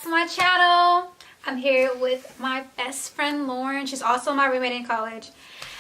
back to my channel. I'm here with my best friend Lauren. She's also my roommate in college.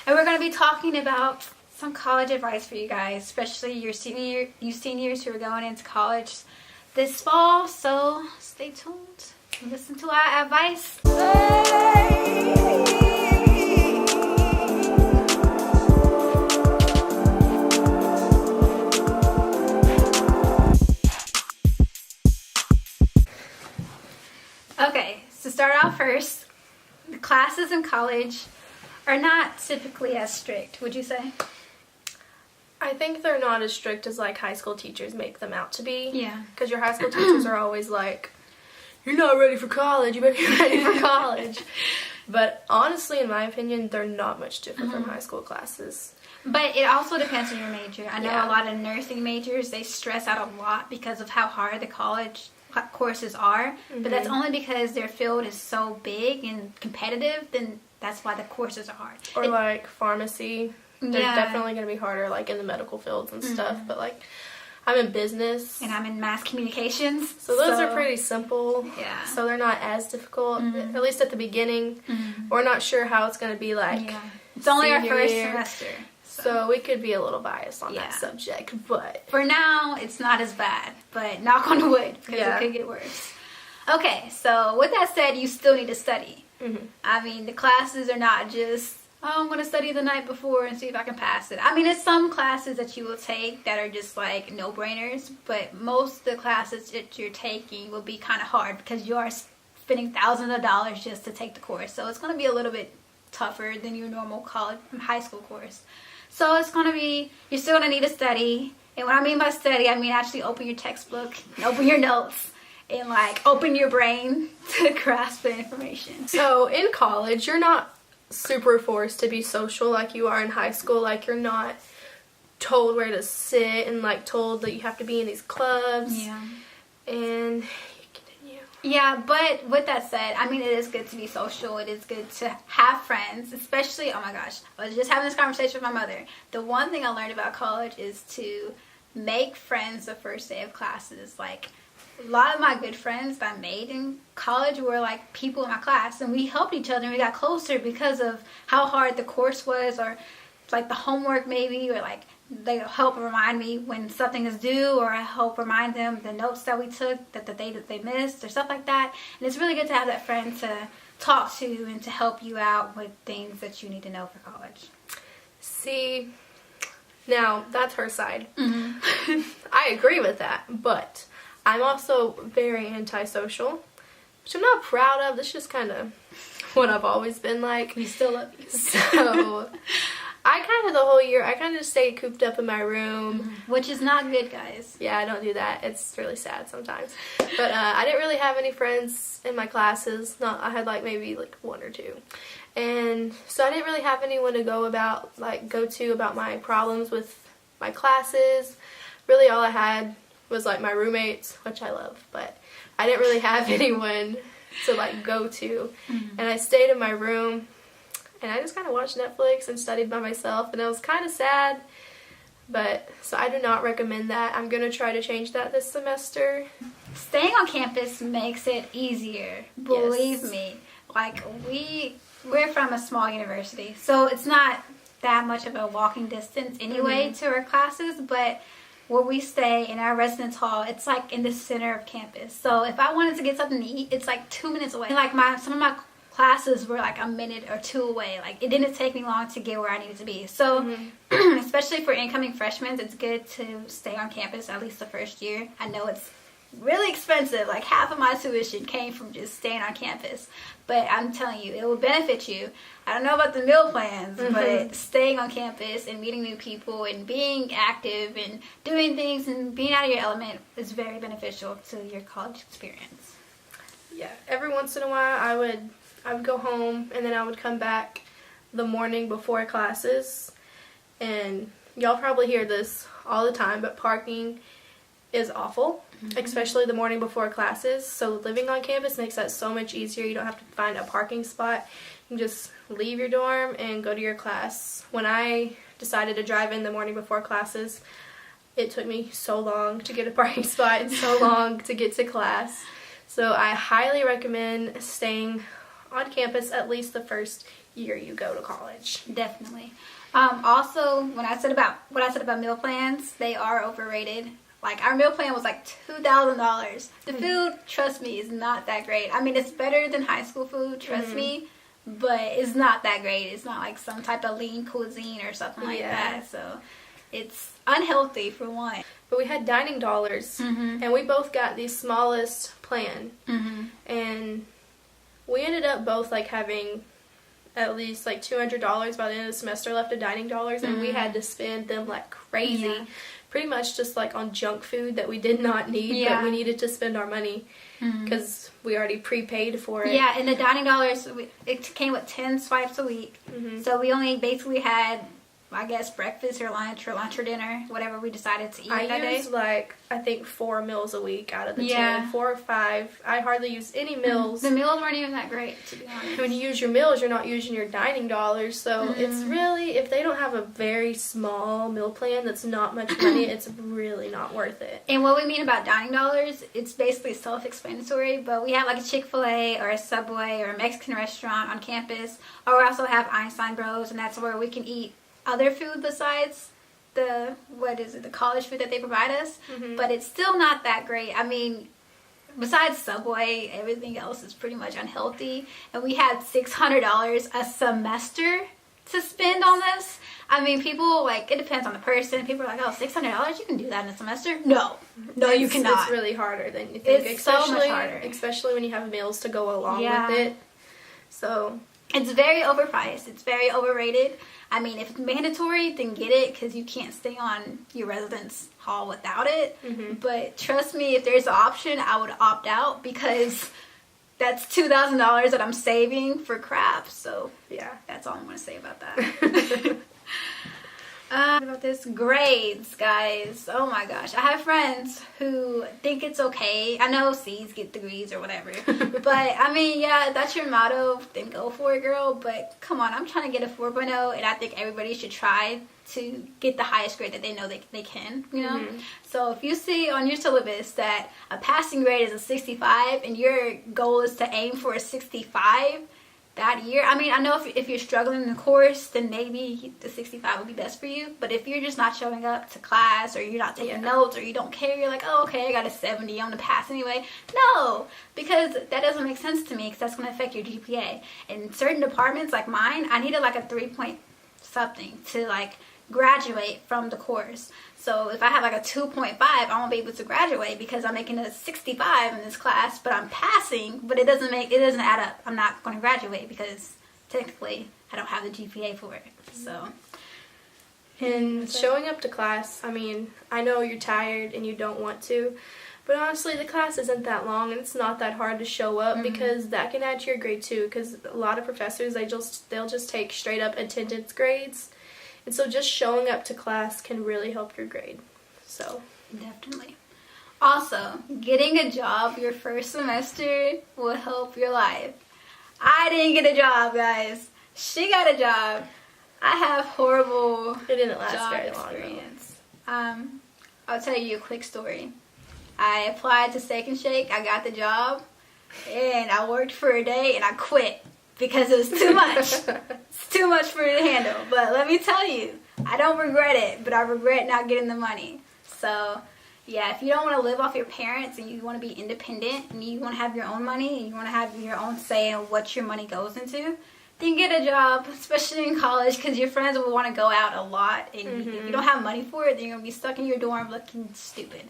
And we're going to be talking about some college advice for you guys, especially you seniors who are going into college this fall. So stay tuned and listen to our advice. Okay, to start off first, the classes in college are not typically as strict, would you say? I think they're not as strict as like high school teachers make them out to be. Yeah. Because your high school teachers are always like, you're not ready for college, you better be ready for college. But honestly, in my opinion, they're not much different from high school classes. But it also depends on your major. I know Yeah. a lot of nursing majors, they stress out a lot because of how hard the college courses are. But that's only because their field is so big and competitive, then that's why the courses are hard. Or like pharmacy. They're Yeah. definitely going to be harder like in the medical fields and stuff. But like, I'm in business. And I'm in mass communications. So those are pretty simple. Yeah. So they're not as difficult, at least at the beginning. We're not sure how it's going to be like. Yeah. It's only our senior first year. semester. So we could be a little biased on Yeah. that subject, but For now, it's not as bad, but knock on wood, because Yeah. it could get worse. Okay, so with that said, you still need to study. I mean, the classes are not just, oh, I'm going to study the night before and see if I can pass it. I mean, there's some classes that you will take that are just like no-brainers, but most of the classes that you're taking will be kind of hard because you are spending thousands of dollars just to take the course. So it's going to be a little bit tougher than your normal college, high school course. So it's going to be, you're still going to need to study. And what I mean by study, I mean actually open your textbook, and open your notes, and like open your brain to grasp the information. so in college, you're not super forced to be social like you are in high school. Like, you're not told where to sit and like told that you have to be in these clubs. Yeah. And Yeah, but with that said, I mean, it is good to be social. It is good to have friends, especially, oh my gosh, I was just having this conversation with my mother. The one thing I learned about college is to make friends the first day of classes. Like, a lot of my good friends that I made in college were like people in my class, and we helped each other and we got closer because of how hard the course was, or like the homework maybe, or like they help remind me when something is due, or I help remind them the notes that we took that the day that they missed, or stuff like that. And it's really good to have that friend to talk to and to help you out with things that you need to know for college. see, now that's her side. I agree with that, but I'm also very antisocial, which I'm not proud of. That's just kind of what I've always been like. We still love you. So I kind of, the whole year, I kind of just stayed cooped up in my room. Which is not good, guys. Yeah, I don't do that. It's really sad sometimes. But I didn't really have any friends in my classes. I had like maybe like one or two. And so I didn't really have anyone to go to about my problems with my classes. Really all I had was like my roommates, which I love, but I didn't really have anyone to like go to. And I stayed in my room and I just kind of watched Netflix and studied by myself, and I was kind of sad. But so I do not recommend that. I'm going to try to change that this semester. Staying on campus makes it easier. Believe Yes. me. Like, we're from a small university, so it's not that much of a walking distance anyway to our classes, but where we stay in our residence hall, it's like in the center of campus. So if I wanted to get something to eat, it's like 2 minutes away. Like some of my classes were like a minute or two away. Like, it didn't take me long to get where I needed to be. So especially for incoming freshmen, it's good to stay on campus at least the first year. I know it's really expensive. Like, half of my tuition came from just staying on campus, but I'm telling you, it will benefit you. I don't know about the meal plans, but staying on campus and meeting new people and being active and doing things and being out of your element is very beneficial to your college experience. Yeah, every once in a while I would go home and then I would come back the morning before classes. And y'all probably hear this all the time, but parking is awful, especially the morning before classes. So living on campus makes that so much easier. You don't have to find a parking spot. You can just leave your dorm and go to your class. When I decided to drive in the morning before classes, it took me so long to get a parking spot and so long to get to class. So I highly recommend staying on campus at least the first year you go to college. Definitely. Also, when I said about meal plans, they are overrated. Like, our meal plan was like $2,000. The food, trust me, is not that great. I mean, it's better than high school food, trust me, but it's not that great. It's not like some type of lean cuisine or something like that. So it's unhealthy for one. But we had dining dollars, and we both got the smallest plan, and we ended up both like having at least like $200 by the end of the semester left of dining dollars, and we had to spend them like crazy, pretty much just like on junk food that we did not need, but we needed to spend our money because we already prepaid for it. Yeah, and the dining dollars, it came with 10 swipes a week, so we only basically had, I guess, breakfast or lunch or dinner, whatever we decided to eat that day. I used like, I think 4 meals a week out of the 10, 4 or 5. I hardly use any meals. The meals weren't even that great, to be honest. When you use your meals, you're not using your dining dollars, so it's really, if they don't have a very small meal plan that's not much money, it's really not worth it. And what we mean about dining dollars, it's basically self-explanatory, but we have like a Chick-fil-A or a Subway or a Mexican restaurant on campus, or we also have Einstein Bros, and that's where we can eat other food besides the college food that they provide us, but it's still not that great. I mean, besides Subway, everything else is pretty much unhealthy, and we had $600 a semester to spend on this. I mean, people, like, it depends on the person. People are like, oh, $600, you can do that in a semester? No, you cannot. It's really harder than you think. It's so much harder. Especially when you have meals to go along with it. So it's very overpriced. It's very overrated. I mean, if it's mandatory, then get it, because you can't stay on your residence hall without it. But trust me, if there's an option, I would opt out, because that's $2,000 that I'm saving for crap. So yeah, that's all I'm going to say about that. About this grades, guys. Oh my gosh, I have friends who think it's okay. I know C's get degrees or whatever, but I mean, yeah, that's your motto, then go for it, girl. But come on, I'm trying to get a 4.0, and I think everybody should try to get the highest grade that they know they can, you know? So if you see on your syllabus that a passing grade is a 65 and your goal is to aim for a 65 that year, I mean, I know if you're struggling in the course, then maybe the 65 would be best for you. But if you're just not showing up to class, or you're not taking notes, or you don't care, you're like, oh, okay, I got a 70, I'm going to pass anyway. No, because that doesn't make sense to me, because that's going to affect your GPA. In certain departments like mine, I needed like a 3 point something to like graduate from the course. So if I have like a 2.5, I won't be able to graduate because I'm making a 65 in this class, but I'm passing, but it doesn't add up. I'm not going to graduate because technically I don't have the GPA for it. So, and showing up to class, I mean, I know you're tired and you don't want to, but honestly, the class isn't that long, and it's not that hard to show up, because that can add to your grade too, because a lot of professors, they'll just take straight up attendance grades. And so just showing up to class can really help your grade. So definitely. Also, getting a job your first semester will help your life. I didn't get a job, guys. She got a job. I have horrible it didn't last job very long, experience. I'll tell you a quick story. I applied to Steak and Shake. I got the job, and I worked for a day, and I quit. Because it was too much. It's too much for me to handle. But let me tell you, I don't regret it, but I regret not getting the money. So, yeah, if you don't want to live off your parents and you want to be independent and you want to have your own money and you want to have your own say in what your money goes into, then get a job, especially in college, because your friends will want to go out a lot. And if you don't have money for it, then you're going to be stuck in your dorm looking stupid.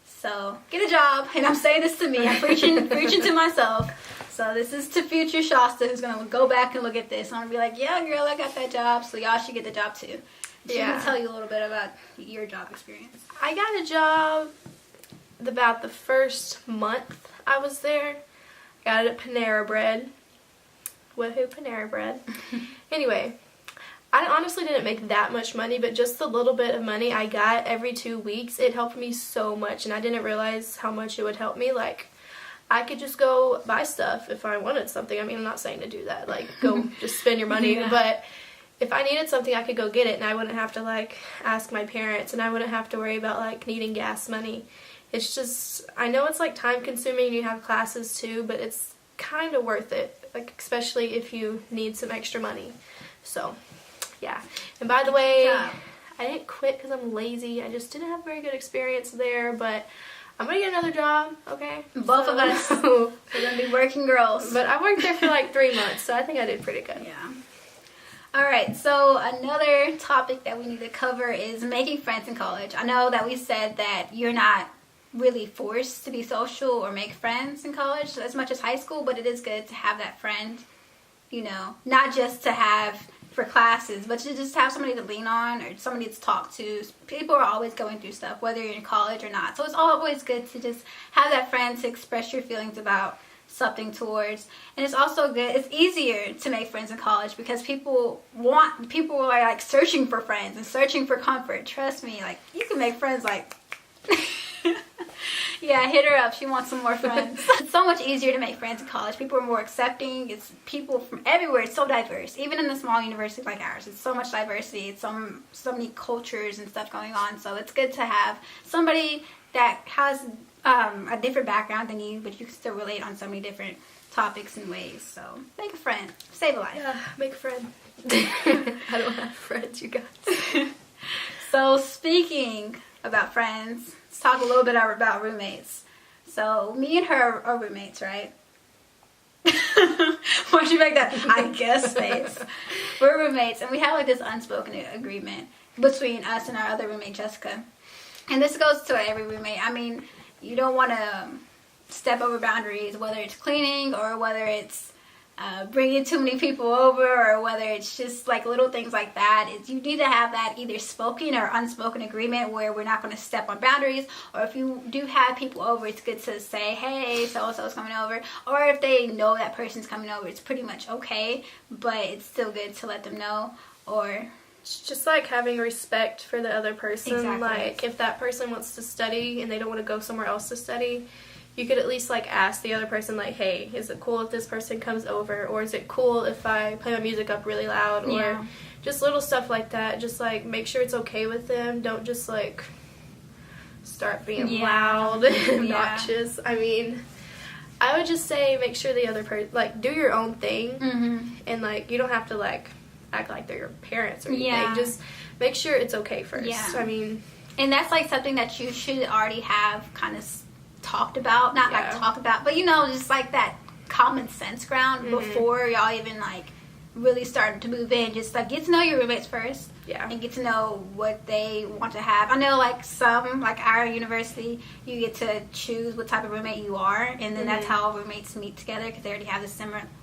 So, get a job. And I'm saying this to me. I'm preaching to myself. So this is to future Shasta, who's going to go back and look at this. And I'm going to be like, yeah, girl, I got that job, so y'all should get the job too. She can tell you a little bit about your job experience. I got a job about the first month I was there. I got it at Panera Bread. Woohoo, Panera Bread. Anyway, I honestly didn't make that much money, but just the little bit of money I got every 2 weeks, it helped me so much, and I didn't realize how much it would help me. Like, I could just go buy stuff if I wanted something. I mean, I'm not saying to do that, like, go just spend your money, but if I needed something, I could go get it, and I wouldn't have to, like, ask my parents, and I wouldn't have to worry about, like, needing gas money. it's just, I know it's like time consuming, you have classes too, but it's kind of worth it, like especially if you need some extra money. So yeah. And by the way, I didn't quit because I'm lazy. I just didn't have a very good experience there, but I'm gonna get another job, okay? Both of us. We're gonna be working girls. But I worked there for like 3 months, so I think I did pretty good. Yeah. Alright, so another topic that we need to cover is making friends in college. I know that we said that you're not really forced to be social or make friends in college as much as high school, but it is good to have that friend, you know, not just to have for classes, but to just have somebody to lean on or somebody to talk to. People are always going through stuff, whether you're in college or not. So it's always good to just have that friend to express your feelings about something towards. And it's also good, it's easier to make friends in college because people are like searching for friends and searching for comfort. Trust me, like you can make friends like yeah, hit her up. She wants some more friends. It's so much easier to make friends in college. People are more accepting. It's people from everywhere. It's so diverse. Even in a small university like ours, it's so much diversity. It's so many cultures and stuff going on. So it's good to have somebody that has a different background than you, but you can still relate on so many different topics and ways. So make a friend. Save a life. Yeah, make a friend. I don't have friends, you guys. So speaking about friends, let's talk a little bit about roommates. So me and her are roommates, right? Why'd you make that I guess face? We're roommates, and we have like this unspoken agreement between us and our other roommate, Jessica. And this goes to every roommate. I mean, you don't want to step over boundaries, whether it's cleaning or whether it's bringing too many people over, or whether it's just like little things like that. You need to have that either spoken or unspoken agreement where we're not going to step on boundaries. Or if you do have people over, it's good to say, hey, so-and-so's coming over. Or if they know that person's coming over, it's pretty much okay, but it's still good to let them know. Or it's just like having respect for the other person. Exactly. Like if that person wants to study and they don't want to go somewhere else to study, you could at least like ask the other person, like, hey, is it cool if this person comes over, or is it cool if I play my music up really loud, or just little stuff like that. Just like make sure it's okay with them. Don't just like start being loud and obnoxious. I mean, I would just say make sure the other person, like, do your own thing, and like you don't have to like act like they're your parents or anything. Just make sure it's okay first. I mean, and that's like something that you should already have kind of talked about, not like talk about, but you know, just like that common sense ground before y'all even like really started to move in. Just like get to know your roommates first, and get to know what they want to have. I know like some, like our university, you get to choose what type of roommate you are, and then that's how roommates meet together because they already have the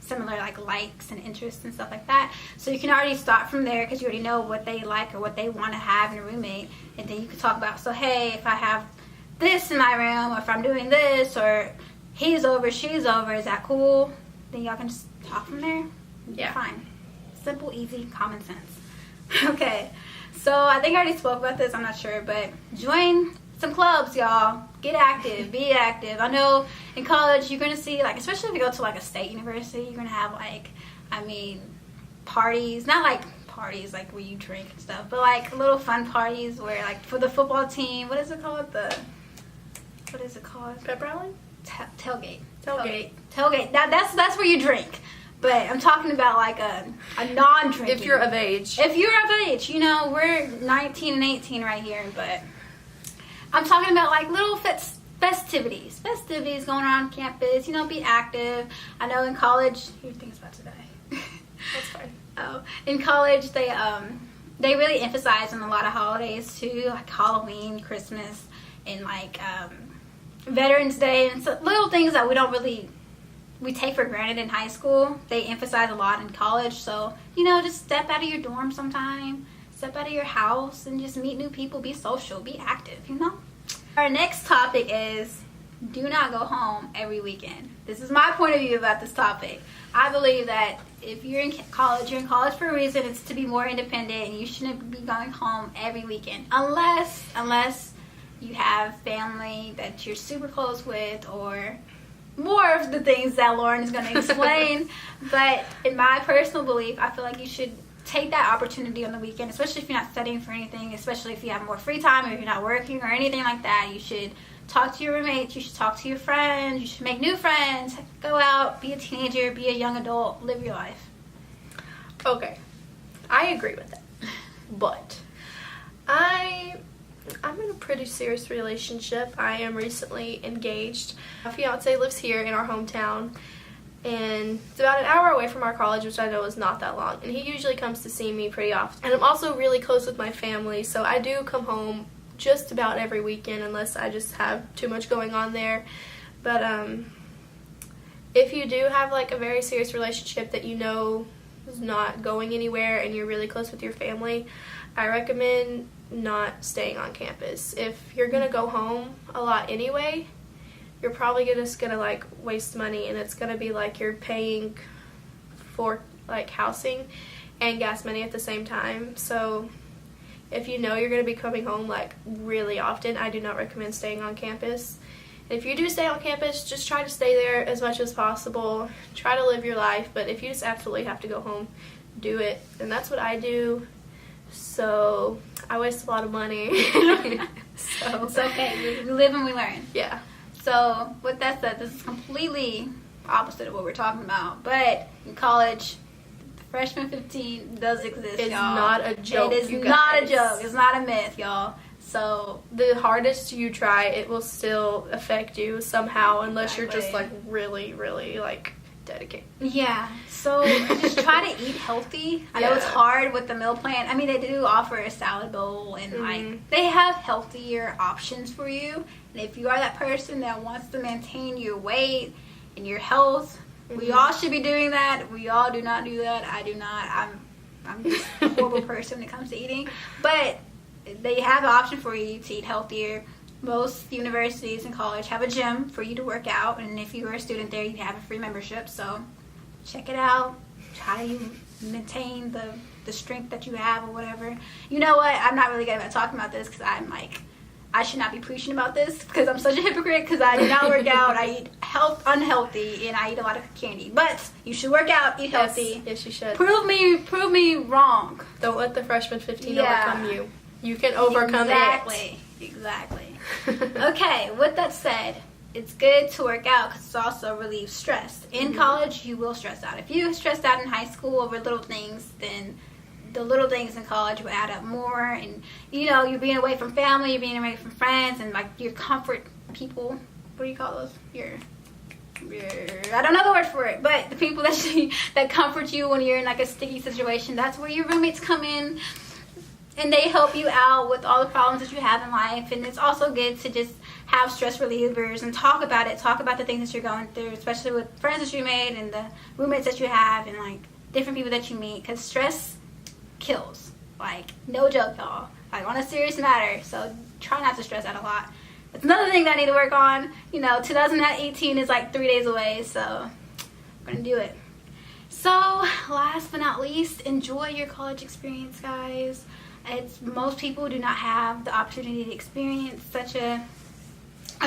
similar like likes and interests and stuff like that. So you can already start from there because you already know what they like or what they want to have in a roommate, and then you can talk about, so hey, if I have this in my room, or if I'm doing this, or he's over, she's over, is that cool? Then y'all can just talk from there. Fine. Simple, easy, common sense. Okay, so I think I already spoke about this, I'm not sure, but join some clubs, y'all. Get active, be active. I know in college you're gonna see, like, especially if you go to like a state university, you're gonna have like, I mean, parties, not like parties like where you drink and stuff, but like little fun parties where, like, for the football team, what is it called? pep rally? Tailgate. That's where you drink. But I'm talking about like a non-drinking. If you're of age. If you're of age, you know, we're 19 and 18 right here, but I'm talking about like little festivities going on campus. You know, be active. I know in college, your thing's about to die. That's fine. Oh, in college they really emphasize on a lot of holidays too, like Halloween, Christmas, and like Veterans Day, and so little things that we take for granted in high school. They emphasize a lot in college. So, you know, just step out of your dorm sometime, step out of your house, and just meet new people. Be social, be active. You know. Our next topic is do not go home every weekend. This is my point of view about this topic. I believe that if you're in college for a reason. It's to be more independent, and you shouldn't be going home every weekend unless you have family that you're super close with, or more of the things that Lauren is going to explain. But in my personal belief, I feel like you should take that opportunity on the weekend, especially if you're not studying for anything, especially if you have more free time or if you're not working or anything like that. You should talk to your roommates. You should talk to your friends. You should make new friends. Go out, be a teenager, be a young adult, live your life. Okay, I agree with that, but I'm in a pretty serious relationship. I am recently engaged. My fiance lives here in our hometown, and it's about an hour away from our college, which I know is not that long, and he usually comes to see me pretty often. And I'm also really close with my family, so I do come home just about every weekend unless I just have too much going on there. But if you do have like a very serious relationship that you know is not going anywhere and you're really close with your family, I recommend not staying on campus. If you're gonna go home a lot anyway, you're probably just gonna like waste money, and it's gonna be like you're paying for like housing and gas money at the same time. So if you know you're gonna be coming home like really often, I do not recommend staying on campus. And if you do stay on campus, just try to stay there as much as possible. Try to live your life, but if you just absolutely have to go home, do it. And that's what I do. So I waste a lot of money. So It's okay. We live and we learn. yeah. So with that said, this is completely opposite of what we're talking about. But in college, the freshman 15 does exist, It's y'all. not a joke, It is you not a guys. joke. It's not a myth, y'all. So The hardest you try, it will still affect you somehow unless you're just like Exactly. really, really like dedicated. yeah. So just try to eat healthy. I know it's Yeah. hard with the meal plan. I mean, they do offer a salad bowl and like they have healthier options for you. And if you are that person that wants to maintain your weight and your health, we all should be doing that. We all do not do that. I do not. I'm just a horrible person when it comes to eating. But they have the option for you to eat healthier. Most universities and college have a gym for you to work out, and if you are a student there, you have a free membership. So check it out. Try to maintain the strength that you have or whatever. You know what? I'm not really good about talking about this because I'm like, I should not be preaching about this because I'm such a hypocrite because I do not work out. I eat unhealthy, and I eat a lot of candy. But you should work out, eat healthy. Yes, you should. Prove me wrong. Don't let the freshman 15 Yeah. overcome you. You can overcome Exactly. it. Okay, with that said, it's good to work out because it also relieves stress. In college, you will stress out. If you stressed out in high school over little things, then the little things in college will add up more. And, you know, you're being away from family, you're being away from friends, and, like, your comfort people. What do you call those? I don't know the word for it, but the people that comfort you when you're in, like, a sticky situation, that's where your roommates come in. And they help you out with all the problems that you have in life. And it's also good to just have stress relievers and talk about it. Talk about the things that you're going through, especially with friends that you made and the roommates that you have and, like, different people that you meet. Because stress kills. Like, no joke, y'all. Like, on a serious matter. So try not to stress out a lot. It's another thing that I need to work on. You know, 2018 is, like, 3 days away. So I'm going to do it. So, last but not least, enjoy your college experience, guys. Most people do not have the opportunity to experience such a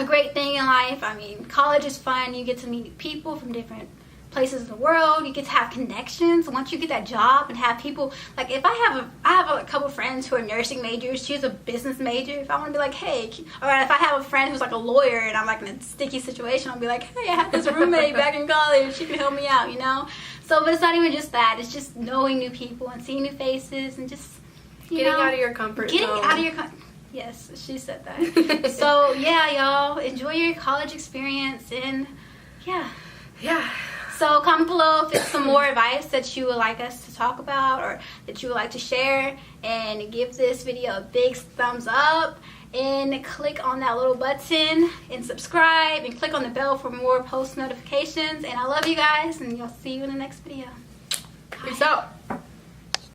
great thing in life. I mean, college is fun. You get to meet new people from different places in the world. You get to have connections. Once you get that job and have people, like if I have a couple friends who are nursing majors. She's a business major. If I want to be like, hey, or if I have a friend who's like a lawyer and I'm like in a sticky situation, I'll be like, hey, I have this roommate back in college. She can help me out, you know? So, but it's not even just that. It's just knowing new people and seeing new faces and just, Getting out of your comfort zone. Getting out of your yes, she said that. So yeah, y'all enjoy your college experience and yeah. So comment below if there's some more advice that you would like us to talk about or that you would like to share, and give this video a big thumbs up and click on that little button and subscribe and click on the bell for more post notifications. And I love you guys, and you'll see you in the next video. Peace out.